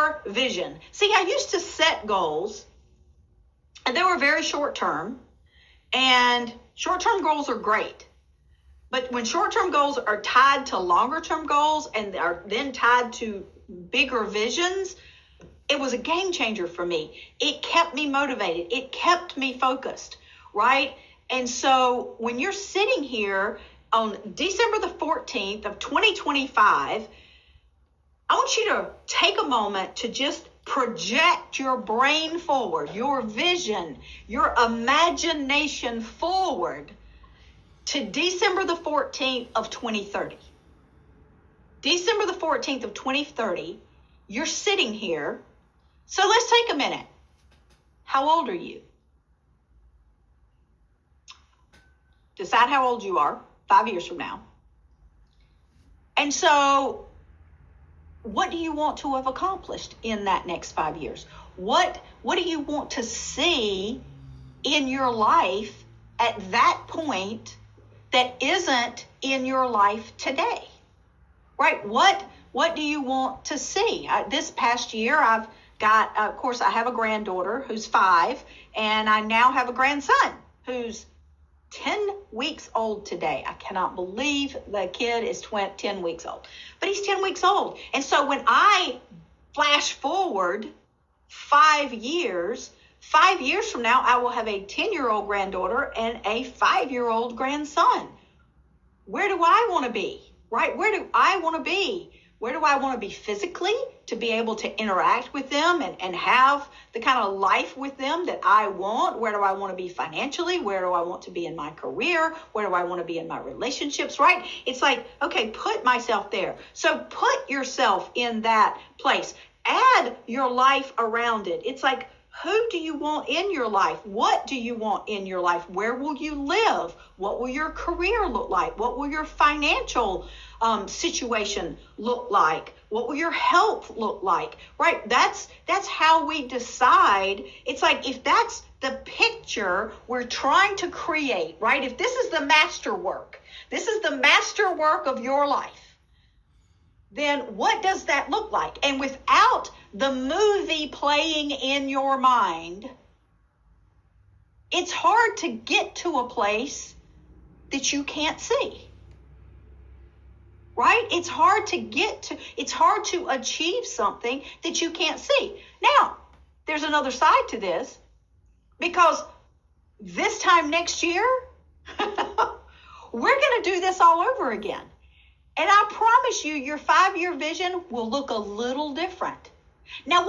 your vision. See, I used to set goals, and they were very short-term, and short-term goals are great. But when short-term goals are tied to longer-term goals and are then tied to bigger visions, it was a game changer for me. It kept me motivated. It kept me focused, right? And so when you're sitting here on December the 14th of 2025, I want you to take a moment to just project your brain forward, your vision, your imagination forward to December the 14th of 2030. December the 14th of 2030, you're sitting here. So let's take a minute. How old are you? Decide how old you are 5 years from now. And so what do you want to have accomplished in that next 5 years? What do you want to see in your life at that point that isn't in your life today? Right? What do you want to see? This past year, I've got, of course, I have a granddaughter who's 5, and I now have a grandson who's 10 weeks old today. I cannot believe the kid is 10 weeks old, but he's 10 weeks old. And so when I flash forward 5 years from now, I will have a 10-year-old granddaughter and a 5-year-old grandson. Where do I want to be? Right? Where do I want to be? Where do I want to be physically to be able to interact with them and have the kind of life with them that I want? Where do I want to be financially? Where do I want to be in my career? Where do I want to be in my relationships, right? It's like, okay, put myself there. So put yourself in that place. Add your life around it. It's like, who do you want in your life? What do you want in your life? Where will you live? What will your career look like? What will your financial situation look like? What will your health look like? Right? That's how we decide. It's like, if that's the picture we're trying to create, right? If this is the masterwork, this is the masterwork of your life, then what does that look like? And without the movie playing in your mind, it's hard to get to a place that you can't see. Right? It's hard to achieve something that you can't see. Now, there's another side to this, because this time next year, we're going to do this all over again. And I promise you, your 5-year vision will look a little different. Now,